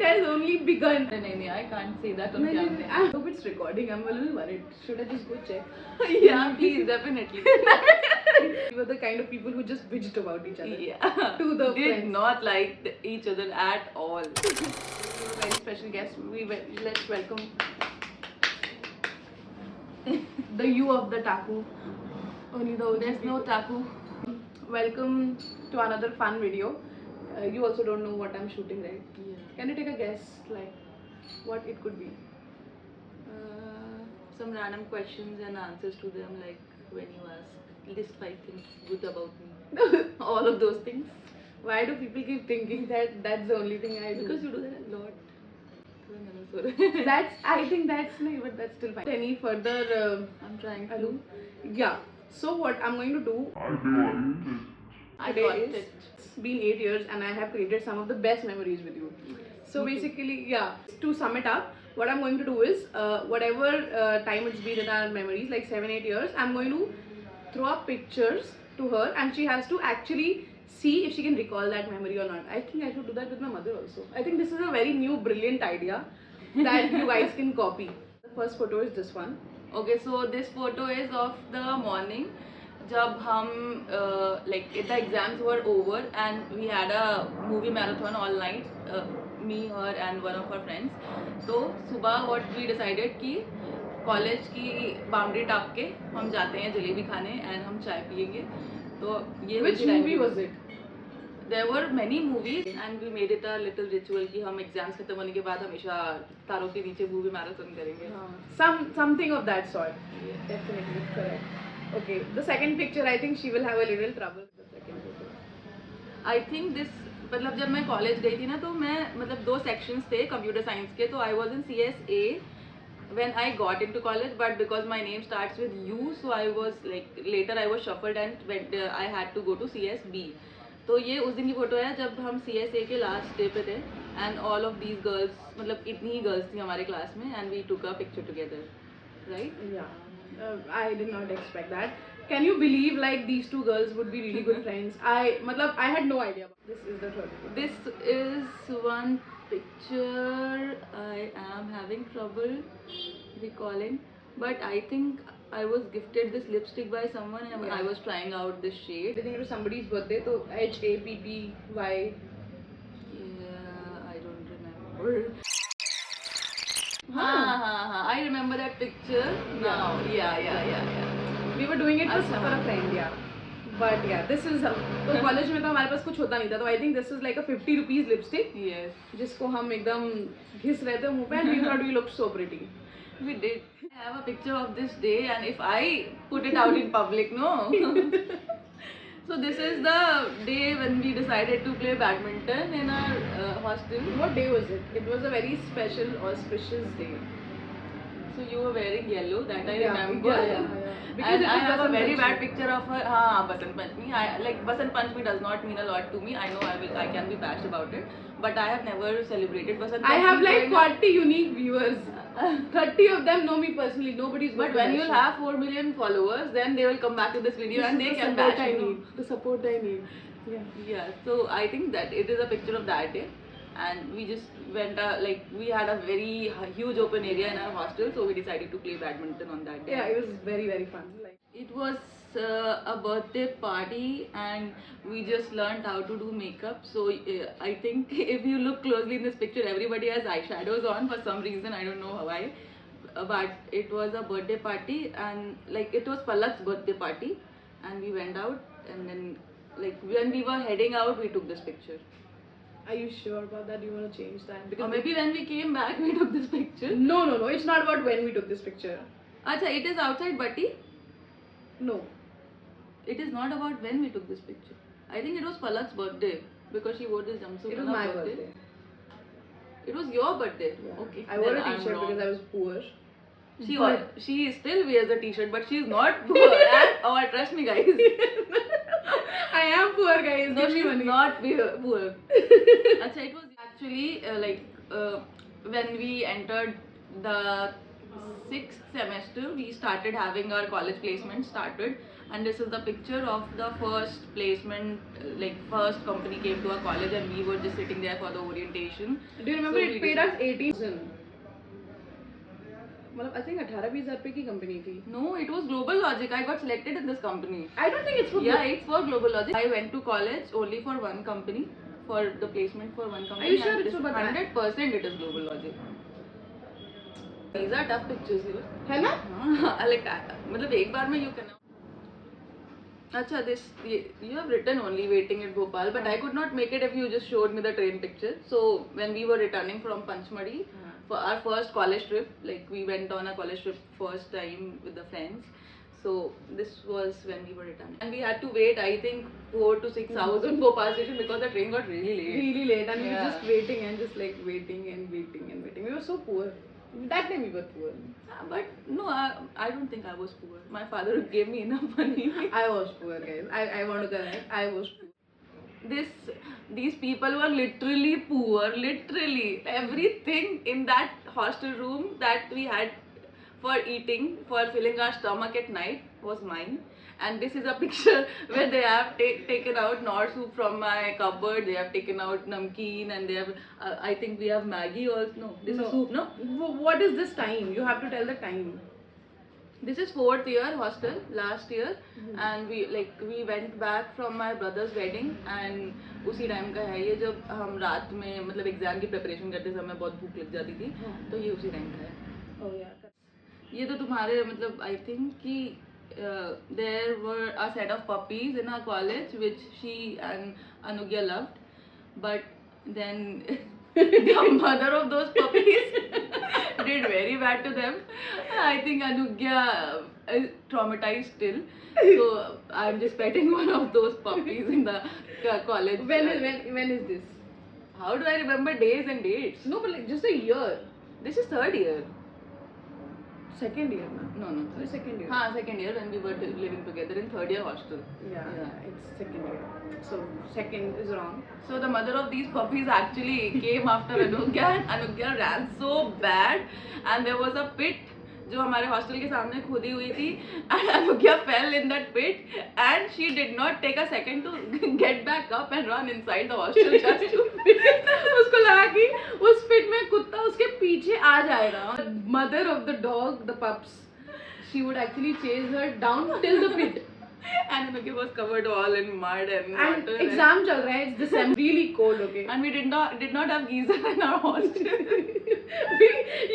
has only begun. No, I can't say that on I camera. hope it's recording. I'm a little worried. Should I just go check? Yeah, please, definitely. We were the kind of people who just bitched about each other. Yeah. To the Did friends. not like each other at all. Very special guest. Let's welcome the you of the taku. Only the OG There's no people. taku. Welcome to another fun video. You also don't know what I'm shooting, right? Yeah. Can you take a guess, like what it could be? Some random questions and answers to them, like when you ask, list 5 things good about me. All of those things. Why do people keep thinking that that's the only thing I do? Because you do that a lot. Sorry. That's, I think that's no, but that's still fine. Any further? I'm trying to. ado? Yeah. So what I'm going to do I today got is it. it's been 8 years and I have created some of the best memories with you. So Me too. basically, yeah. To sum it up, what I'm going to do is whatever time it's been in our memories, like 7-8 years, I'm going to throw up pictures to her and she has to actually see if she can recall that memory or not. I think I should do that with my mother also. I think this is a very new brilliant idea that you guys can copy. The first photo is this one. Okay, so this photo is of the morning जब हम like the exams were over and we had a movie marathon all night, me, her and one of our friends. तो सुबह what we decided कि college की boundary top के हम जाते हैं जलेबी खाने एंड हम चाय पियेंगे. तो ये Which movie was it? There were many movies and we made it a little ritual कि हम exams खत्म होने के बाद हमेशा तारों के नीचे movie marathon करेंगे. Something of that sort. Yeah, definitely correct. Okay, the second picture, I think she will have a little trouble with the second photo. I think this मतलब जब मैं कॉलेज गई थी ना तो मैं मतलब 2 sections थे कंप्यूटर साइंस के. तो I was in CSA when I got into college, but because my name starts with U, so I was like later I was shuffled and I had to go to CSB. तो ये उस दिन की photo है जब हम CSA के last day पे थे and all of these girls मतलब इतनी ही गर्ल्स थी हमारे क्लास में and we took a picture together, right? Yeah, I did not expect that. Can you believe like these two girls would be really good friends? I had no idea. This is the third photo. This is one picture I am having trouble recalling, but I think I was gifted this lipstick by someone and Yeah. I was trying out this I shade. think it was somebody's birthday, so HAPPY. Yeah, I don't remember. I remember that picture now. Yeah. We were doing it for अच्छा. a friend, yeah. But yeah, this is तो college में तो हमारे पास कुछ होता नहीं था, तो I think this is like a 50 rupees lipstick Yes, जिसको हम एकदम घिस रहे थे मुंह पे and we thought we looked so pretty. we did. I have a picture of this day and if I put it out in public, no. So this is the day when we decided to play badminton in our hostel. What day was it? It was a very special, auspicious day. So you were wearing yellow, that I Yeah, remember. yeah. Because And it I was have a Basant very Panchami. bad picture of her. Basant Panchami. Like Basant Panchami does not mean a lot to me. I know I can be bashed about it, but I have never celebrated Basant Panchami. I have like growing up. 40 unique viewers. 30 of them know me personally. Nobody's going But to when bash you'll me. have 4 million followers, then they will come back to this video and they can bash I you. need. The support I need. Yeah. Yeah, so I think that it is a picture of that day, and we just went like we had a very huge open area in our hostel, so we decided to play badminton on that day. Yeah, it was very, very fun. Like, It was a birthday party, and we just learned how to do makeup. So I think if you look closely in this picture, everybody has eyeshadows on for some reason. I don't know why. But it was a birthday party, and like it was Palak's birthday party, and we went out, and then like when we were heading out, we took this picture. are you sure about that? Do you want to change that? Or Because maybe when we came back, we took this picture. no. It's not about when we took this picture. Acha, it is outside Batti. No. It is not about when we took this picture. I think it was Palak's birthday because she wore this jumpsuit. It on was her my birthday. It was your birthday. Yeah. Okay. I wore a then I'm t-shirt wrong. because I was poor. She still wears a t-shirt, but she's not poor. Or trust me, guys. I am poor, guys. No, Give me she's money. not poor. Achha, it was actually when we entered the 6th semester, we started having our college placement started, and this is the picture of the first placement, like first company came to our college and we were just sitting there for the orientation. Do you remember So it we paid just- us 18,000? मतलब I think 18-20 हज़ार रुपए की company थी. No, it was Global Logic. I got selected in this company. I don't think it's for. Yeah, it's for Global Logic. I went to college only for one company, for the placement for one company. Are you sure and it's for Bata? 100% it is Global Logic. These are tough pictures here. है ना? Like, मतलब एक बार में you can. अच्छा, this you have written only waiting at Bhopal, but I could not make it if you just showed me the train picture. So when we were returning from Panchmadi for our first college trip, like we went on a college trip first time with the friends. So this was when we were returning, and we had to wait I think 4 to 6 hours on Bhopal station because the train got really late. Really late, and we were Yeah. just waiting and just like waiting and waiting and waiting. We were so poor. That time we were poor. But no, I don't think I was poor. My father gave me enough money. I was poor, guys. I want to correct. I was poor. These people were literally poor, literally everything in that hostel room that we had for eating, for filling our stomach at night was mine. And this is a picture where they have taken out Nor soup from my cupboard, they have taken out namkeen, and they have I think we have Maggie also. No, this is soup, no? What is this time? You have to tell the time. This is 4th year hostel, last year, and we went back from my brother's wedding, and उसी time का है ये, जब हम रात में मतलब exam की प्रिपरेशन करते समय बहुत भूख लग जाती थी, तो ये उसी टाइम का है. Oh yeah. ये तो तुम्हारे मतलब आई थिंक कि there were a set of puppies in our college which she and Anugya loved, but then the mother of those puppies did very bad to them. I think Anugya is traumatized still, so I'm just petting one of those puppies in the college. When is this? How do I remember days and dates? No, but like just a year. This is 3rd year. Second year, na? No. The second year. हाँ, 2nd year when we were living together in 3rd year hostel. Yeah, it's second year. So second is wrong. So the mother of these puppies actually came after Anugya, and Anugya ran so bad, and there was a pit जो हमारे hostel के सामने खोदी हुई थी, and Anugya fell in that pit, and she did not take a second to get back up and run inside the hostel just to. उसको लगा कि उस पिट में कुत्ता उसके पीछे आ जाएगा. Mother of the dog, the pups, she would actually chase her down till the pit. And Anugya was covered all in mud and water. Exam चल रहा है. It's December, really cold, okay. And we did not have geyser in our hostel.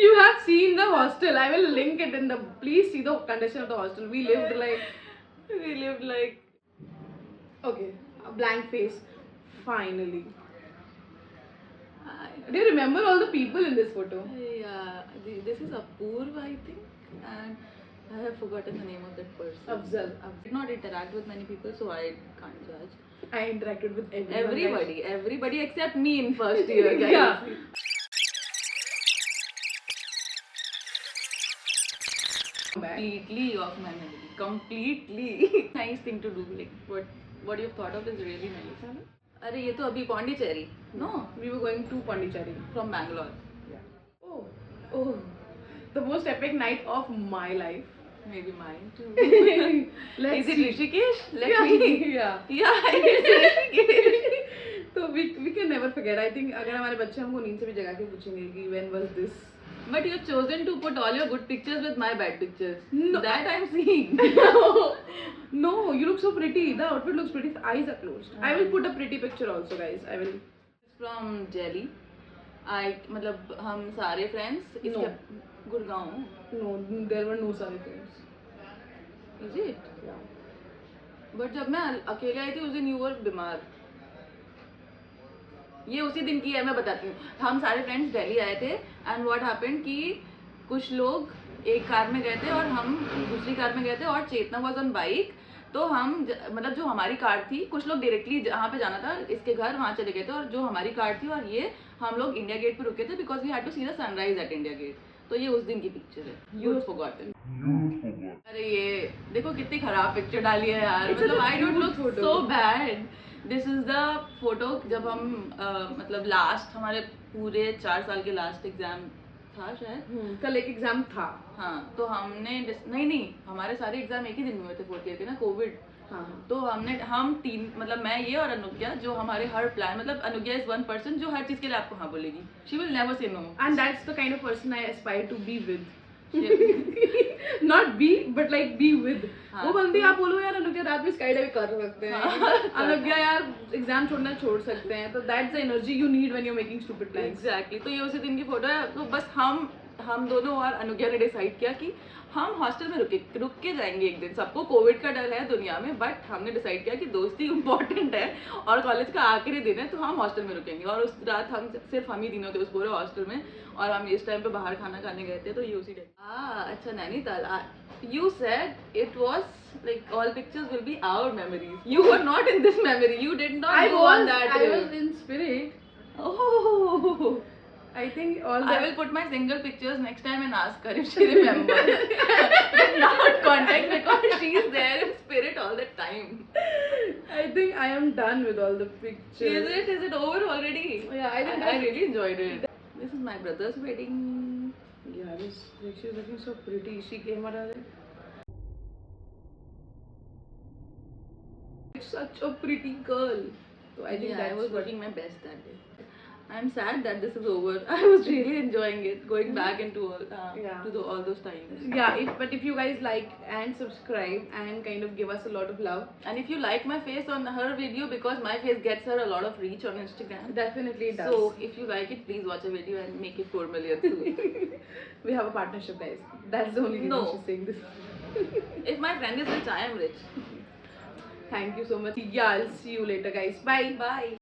You have seen the hostel. I will link it in the. Please see the condition of the hostel. We lived like. Okay, a blank face. Finally. Do you remember all the people in this photo? Yeah, this is Apurva, I think, and I have forgotten the name of that person. Afzal. I did not interact with many people, so I can't judge. I interacted with everyone. Everybody except me in first year, guys. Yeah. Completely off my memory. Completely. Nice thing to do. Like what you've thought of is really nice. अरे ये तो अभी Pondicherry. No, We were going to Pondicherry. from Bangalore. Oh, the most epic night of my life. Maybe mine too. Let's Is it see. Rishikesh? Let Yeah. me. Yeah. Yeah, it's Rishikesh. So we can never forget. I think अगर हमारे बच्चे हमको नींद से भी जगा के पूछेंगे कि when was this? But you've chosen to put all your good pictures with my bad pictures. No. That I'm seeing. No, you look so pretty. The outfit looks pretty. Eyes are closed. I will put a pretty picture also, guys. I will. It's from Delhi. मतलब हम सारे friends. No. Gurgaon. No, there were no सारे friends. Is it? Yeah. But जब मैं अकेले आई थी उस दिन you were बीमार. ये उसी दिन की है, मैं बताती हूँ. हम सारे फ्रेंड्स दिल्ली आए थे एंड व्हाट हैपेंड कि कुछ लोग एक कार में गए थे और हम दूसरी कार में गए थे और चेतना वाज ऑन बाइक. तो हम मतलब जो हमारी कार थी, कुछ लोग डायरेक्टली जहाँ पे जाना था इसके घर वहाँ चले गए थे, और जो हमारी कार थी और ये हम लोग इंडिया गेट पे रुके थे because we had to see the sunrise at India Gate. तो ये उस दिन की पिक्चर है. You forgotten. अरे ये देखो कितनी खराब पिक्चर डाली है यार. मतलब I don't look so bad. This is the photo जब हम मतलब लास्ट हमारे पूरे 4 साल के लास्ट एग्जाम था शायद। कल एक एग्जाम था। हाँ, तो हमने नहीं, हमारे सारे एग्जाम एक ही दिन में हुए थे, 4th ईयर के ना, कोविड। हाँ तो हम तीन, मतलब मैं, ये और अनुज्ञा, जो हमारे हर प्लान, मतलब अनुज्ञा इज वन पर्सन जो हर चीज के लिए आपको हाँ बोलेगी, she will never say no. And that's the kind of person I aspire to be with. Not be but like be with. हाँ, वो बंदी आप बोलो यार अनुज्ञा रात में स्काई डाइविंग कर सकते हैं, अनुज्ञा यार एग्जाम छोड़ना छोड़ सकते हैं, तो that's the energy you need when you are making stupid plans. Exactly. तो ये उसी दिन की फोटो है। तो बस हम दोनों और अनुज्ञा ने डिसाइड किया कि हम हॉस्टल में रुक के जाएंगे एक दिन। सबको कोविड का डर है दुनिया में, बट हमने डिसाइड किया कि दोस्ती इम्पोर्टेंट है और कॉलेज का आखिरी दिन है, तो हम हॉस्टल में रुकेंगे। और उस रात सिर्फ हम ही तीनों थे उस पूरे हॉस्टल में, और हम इस टाइम पे बाहर खाना खाने गए थे, तो ये उसी टाइम। अच्छा, Nainital. You said it was like all pictures will be our memories. You were not in this memory. You did not go on that I trip. was in spirit. Oh. I think all I will put my single pictures next time and ask her if she remembers. Without contact, because she is there in spirit all the time. I think I am done with all the pictures. Is it over already? Yeah, I think I really enjoyed it. This is my brother's wedding. Yeah, she's looking so pretty. She came out of it. Such a pretty girl. So I think Yeah, I that's was what. looking my best that day. I'm sad that this is over. I was really enjoying it, going back into all all those times. Yeah, but if you guys like and subscribe and kind of give us a lot of love, And if you like my face on her video, because my face gets her a lot of reach on Instagram. definitely it does. So if you like it, please watch a video and make it 4 million soon. We have a partnership, guys. That's the only reason No. she's saying this. If my friend is rich, I am rich. Thank you so much. Yeah, I'll see you later, guys. Bye. Bye.